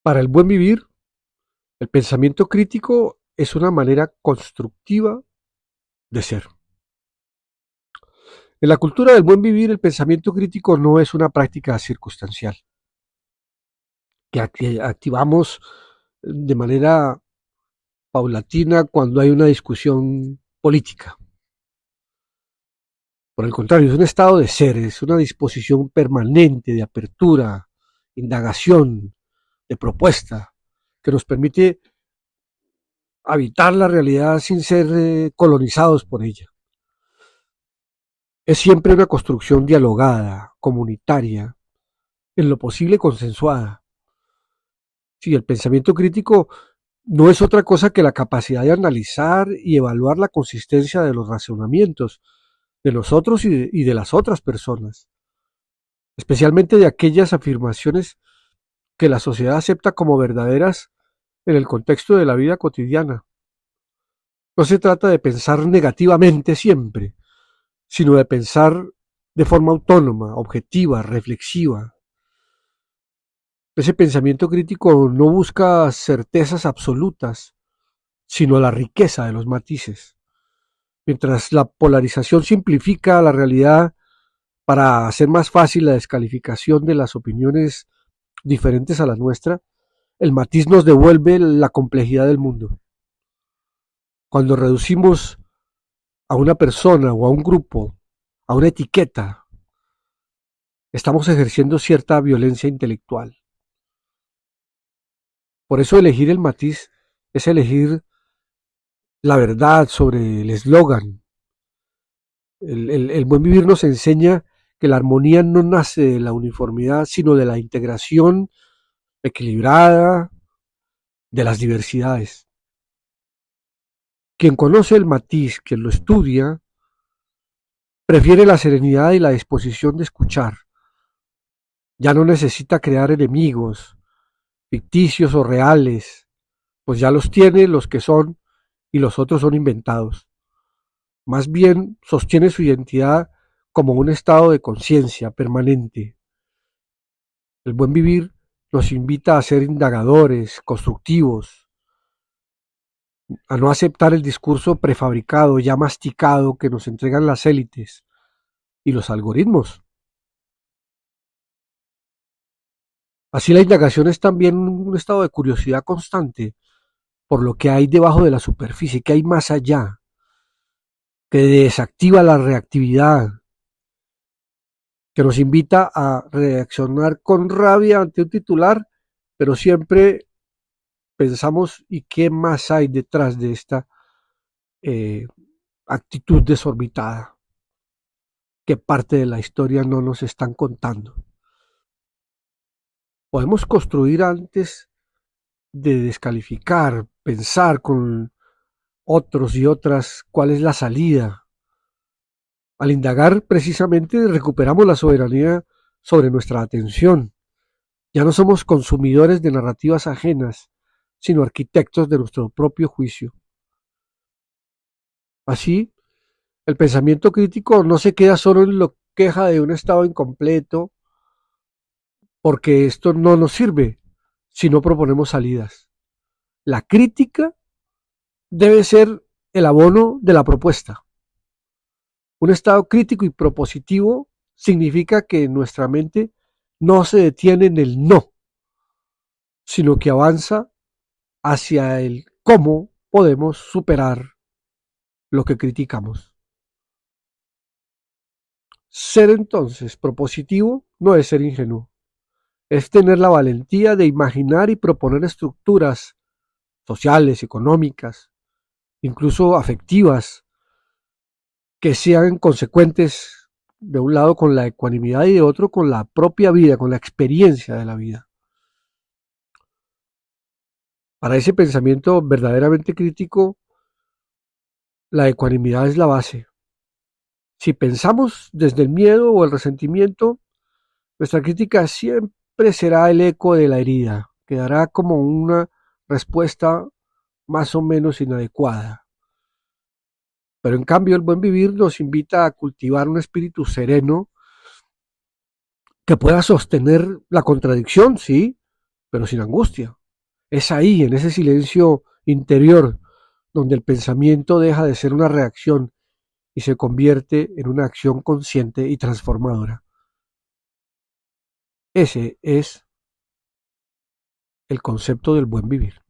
Para el buen vivir, el pensamiento crítico es una manera constructiva de ser. En la cultura del buen vivir, el pensamiento crítico no es una práctica circunstancial que activamos de manera paulatina cuando hay una discusión política. Por el contrario, es un estado de ser, es una disposición permanente de apertura, indagación, de propuesta, que nos permite habitar la realidad sin ser colonizados por ella. Es siempre una construcción dialogada, comunitaria, en lo posible consensuada. Sí, el pensamiento crítico no es otra cosa que la capacidad de analizar y evaluar la consistencia de los razonamientos de nosotros y de las otras personas, especialmente de aquellas afirmaciones que la sociedad acepta como verdaderas en el contexto de la vida cotidiana. No se trata de pensar negativamente siempre, sino de pensar de forma autónoma, objetiva, reflexiva. Ese pensamiento crítico no busca certezas absolutas, sino la riqueza de los matices. Mientras la polarización simplifica la realidad para hacer más fácil la descalificación de las opiniones diferentes a la nuestra, el matiz nos devuelve la complejidad del mundo. Cuando reducimos a una persona o a un grupo, a una etiqueta, estamos ejerciendo cierta violencia intelectual. Por eso elegir el matiz es elegir la verdad sobre el eslogan. El buen vivir nos enseña que la armonía no nace de la uniformidad, sino de la integración equilibrada de las diversidades. Quien conoce el matiz, quien lo estudia, prefiere la serenidad y la disposición de escuchar. Ya no necesita crear enemigos, ficticios o reales, pues ya los tiene los que son y los otros son inventados. Más bien sostiene su identidad como un estado de conciencia permanente. El buen vivir nos invita a ser indagadores, constructivos, a no aceptar el discurso prefabricado, ya masticado que nos entregan las élites y los algoritmos. Así la indagación es también un estado de curiosidad constante por lo que hay debajo de la superficie, que hay más allá, que desactiva la reactividad, que nos invita a reaccionar con rabia ante un titular, pero siempre pensamos y qué más hay detrás de esta eh, actitud desorbitada, qué parte de la historia no nos están contando. Podemos construir antes de descalificar, pensar con otros y otras cuál es la salida. Al indagar precisamente recuperamos la soberanía sobre nuestra atención. Ya no somos consumidores de narrativas ajenas, sino arquitectos de nuestro propio juicio. Así, el pensamiento crítico no se queda solo en lo queja de un estado incompleto, porque esto no nos sirve si no proponemos salidas. La crítica debe ser el abono de la propuesta. Un estado crítico y propositivo significa que nuestra mente no se detiene en el no, sino que avanza hacia el cómo podemos superar lo que criticamos. Ser entonces propositivo no es ser ingenuo, es tener la valentía de imaginar y proponer estructuras sociales, económicas, incluso afectivas, que sean consecuentes de un lado con la ecuanimidad y de otro con la propia vida, con la experiencia de la vida. Para ese pensamiento verdaderamente crítico, la ecuanimidad es la base. Si pensamos desde el miedo o el resentimiento, nuestra crítica siempre será el eco de la herida, quedará como una respuesta más o menos inadecuada. Pero en cambio el buen vivir nos invita a cultivar un espíritu sereno que pueda sostener la contradicción, sí, pero sin angustia. Es ahí, en ese silencio interior, donde el pensamiento deja de ser una reacción y se convierte en una acción consciente y transformadora. Ese es el concepto del buen vivir.